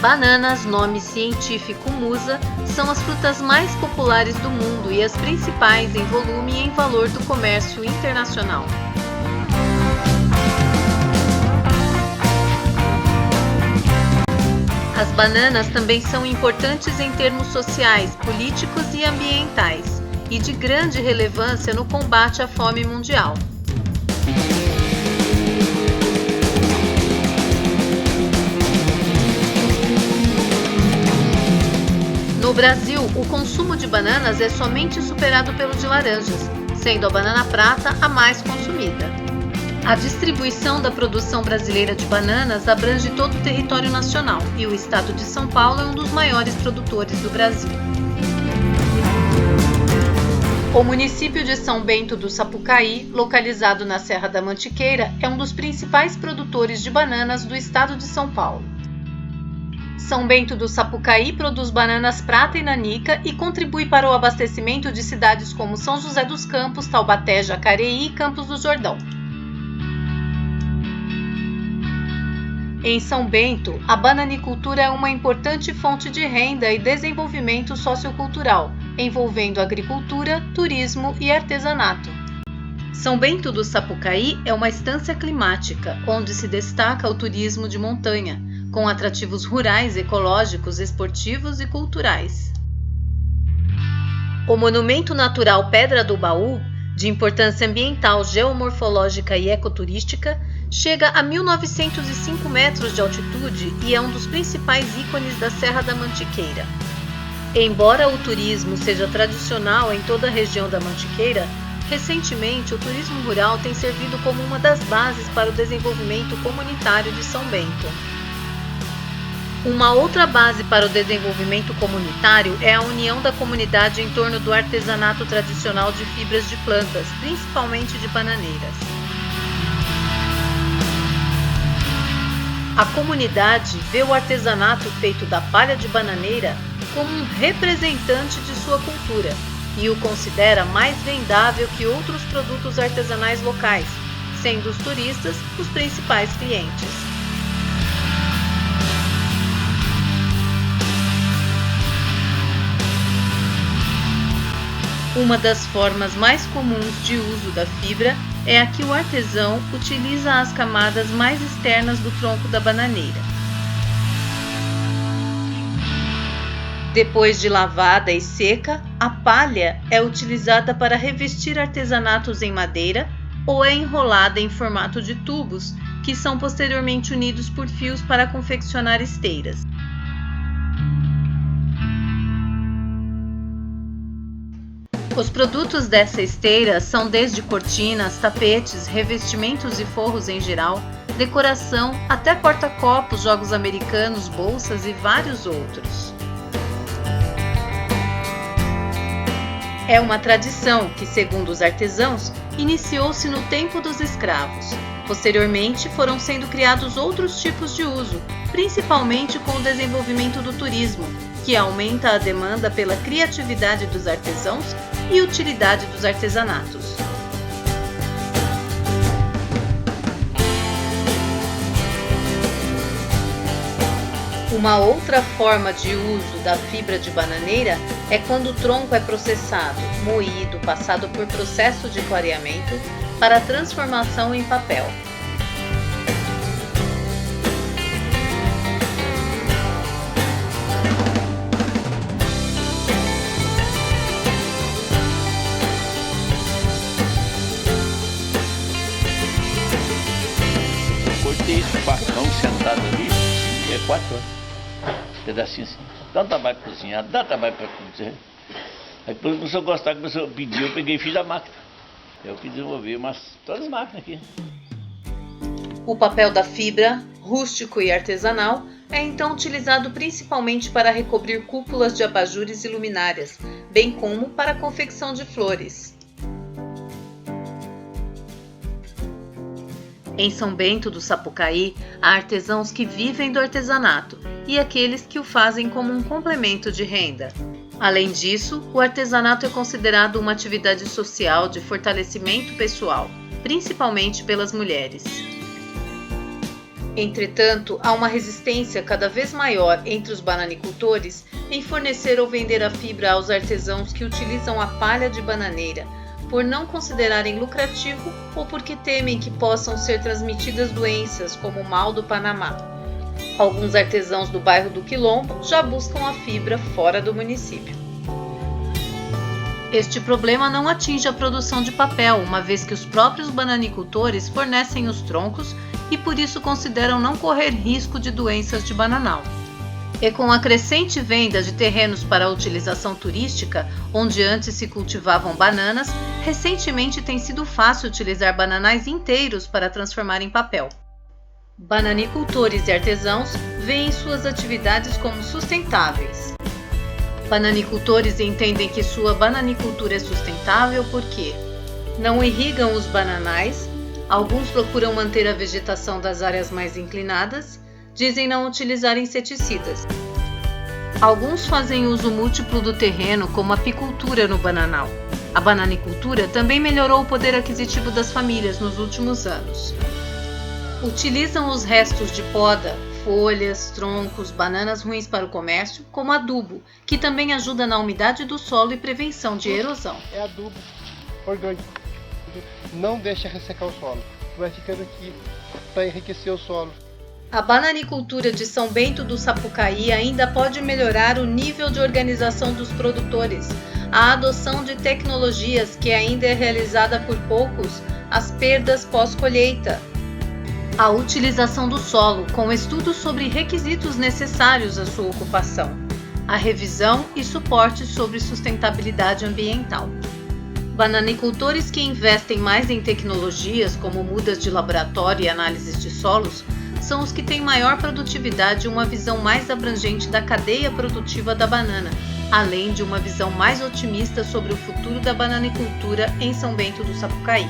Bananas, nome científico musa, são as frutas mais populares do mundo e as principais em volume e em valor do comércio internacional. As bananas também são importantes em termos sociais, políticos e ambientais, e de grande relevância no combate à fome mundial. No Brasil, o consumo de bananas é somente superado pelo de laranjas, sendo a banana prata a mais consumida. A distribuição da produção brasileira de bananas abrange todo o território nacional e o estado de São Paulo é um dos maiores produtores do Brasil. O município de São Bento do Sapucaí, localizado na Serra da Mantiqueira, é um dos principais produtores de bananas do estado de São Paulo. São Bento do Sapucaí produz bananas prata e nanica e contribui para o abastecimento de cidades como São José dos Campos, Taubaté, Jacareí e Campos do Jordão. Em São Bento, a bananicultura é uma importante fonte de renda e desenvolvimento sociocultural, envolvendo agricultura, turismo e artesanato. São Bento do Sapucaí é uma estância climática, onde se destaca o turismo de montanha, com atrativos rurais, ecológicos, esportivos e culturais. O Monumento Natural Pedra do Baú, de importância ambiental, geomorfológica e ecoturística, chega a 1.905 metros de altitude e é um dos principais ícones da Serra da Mantiqueira. Embora o turismo seja tradicional em toda a região da Mantiqueira, recentemente o turismo rural tem servido como uma das bases para o desenvolvimento comunitário de São Bento. Uma outra base para o desenvolvimento comunitário é a união da comunidade em torno do artesanato tradicional de fibras de plantas, principalmente de bananeiras. A comunidade vê o artesanato feito da palha de bananeira como um representante de sua cultura e o considera mais vendável que outros produtos artesanais locais, sendo os turistas os principais clientes. Uma das formas mais comuns de uso da fibra é a que o artesão utiliza as camadas mais externas do tronco da bananeira. Depois de lavada e seca, a palha é utilizada para revestir artesanatos em madeira ou é enrolada em formato de tubos, que são posteriormente unidos por fios para confeccionar esteiras. Os produtos dessa esteira são desde cortinas, tapetes, revestimentos e forros em geral, decoração, até porta-copos, jogos americanos, bolsas e vários outros. É uma tradição que, segundo os artesãos, iniciou-se no tempo dos escravos. Posteriormente, foram sendo criados outros tipos de uso, principalmente com o desenvolvimento do turismo, que aumenta a demanda pela criatividade dos artesãos e utilidade dos artesanatos. Uma outra forma de uso da fibra de bananeira é quando o tronco é processado, moído, passado por processo de clareamento para transformação em papel. Esse facão sentado ali, 4 anos. Pedacinho assim. Dá trabalho para cozinhar, dá trabalho para cozinhar. Aí depois começou a gostar, começou a pedir, eu peguei e fiz a máquina. Eu que desenvolvi todas as máquinas aqui. O papel da fibra, rústico e artesanal, é então utilizado principalmente para recobrir cúpulas de abajures e luminárias, bem como para a confecção de flores. Em São Bento do Sapucaí, há artesãos que vivem do artesanato e aqueles que o fazem como um complemento de renda. Além disso, o artesanato é considerado uma atividade social de fortalecimento pessoal, principalmente pelas mulheres. Entretanto, há uma resistência cada vez maior entre os bananicultores em fornecer ou vender a fibra aos artesãos que utilizam a palha de bananeira, por não considerarem lucrativo ou porque temem que possam ser transmitidas doenças como o mal do Panamá. Alguns artesãos do bairro do Quilombo já buscam a fibra fora do município. Este problema não atinge a produção de papel, uma vez que os próprios bananicultores fornecem os troncos e por isso consideram não correr risco de doenças de bananal. E com a crescente venda de terrenos para a utilização turística, onde antes se cultivavam bananas, recentemente tem sido fácil utilizar bananais inteiros para transformar em papel. Bananicultores e artesãos veem suas atividades como sustentáveis. Bananicultores entendem que sua bananicultura é sustentável porque não irrigam os bananais, alguns procuram manter a vegetação das áreas mais inclinadas, dizem não utilizar inseticidas. Alguns fazem uso múltiplo do terreno, como apicultura no bananal. A bananicultura também melhorou o poder aquisitivo das famílias nos últimos anos. Utilizam os restos de poda, folhas, troncos, bananas ruins para o comércio, como adubo, que também ajuda na umidade do solo e prevenção de erosão. É adubo orgânico. Não deixa ressecar o solo. Vai ficando aqui para enriquecer o solo. A bananicultura de São Bento do Sapucaí ainda pode melhorar o nível de organização dos produtores, a adoção de tecnologias que ainda é realizada por poucos, as perdas pós-colheita, a utilização do solo com estudos sobre requisitos necessários à sua ocupação, a revisão e suporte sobre sustentabilidade ambiental. Bananicultores que investem mais em tecnologias como mudas de laboratório e análises de solos são os que têm maior produtividade e uma visão mais abrangente da cadeia produtiva da banana, além de uma visão mais otimista sobre o futuro da bananicultura em São Bento do Sapucaí.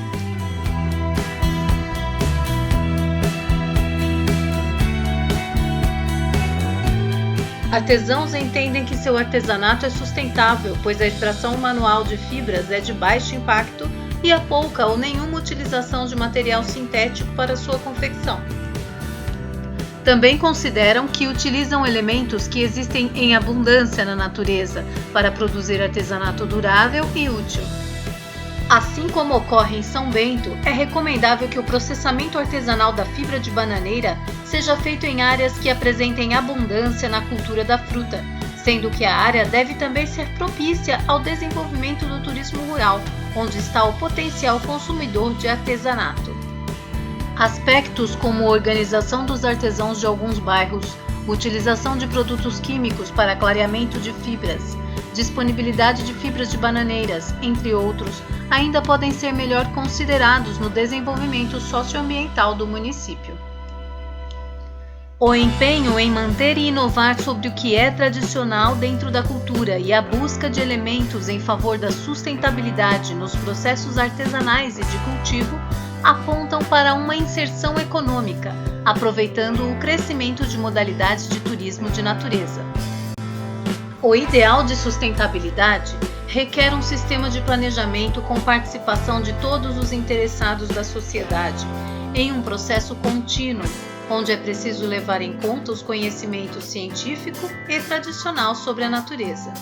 Artesãos entendem que seu artesanato é sustentável, pois a extração manual de fibras é de baixo impacto e há pouca ou nenhuma utilização de material sintético para sua confecção. Também consideram que utilizam elementos que existem em abundância na natureza para produzir artesanato durável e útil. Assim como ocorre em São Bento, é recomendável que o processamento artesanal da fibra de bananeira seja feito em áreas que apresentem abundância na cultura da fruta, sendo que a área deve também ser propícia ao desenvolvimento do turismo rural, onde está o potencial consumidor de artesanato. Aspectos como organização dos artesãos de alguns bairros, utilização de produtos químicos para clareamento de fibras, disponibilidade de fibras de bananeiras, entre outros, ainda podem ser melhor considerados no desenvolvimento socioambiental do município. O empenho em manter e inovar sobre o que é tradicional dentro da cultura e a busca de elementos em favor da sustentabilidade nos processos artesanais e de cultivo apontam para uma inserção econômica, aproveitando o crescimento de modalidades de turismo de natureza. O ideal de sustentabilidade requer um sistema de planejamento com participação de todos os interessados da sociedade, em um processo contínuo, onde é preciso levar em conta os conhecimentos científico e tradicional sobre a natureza.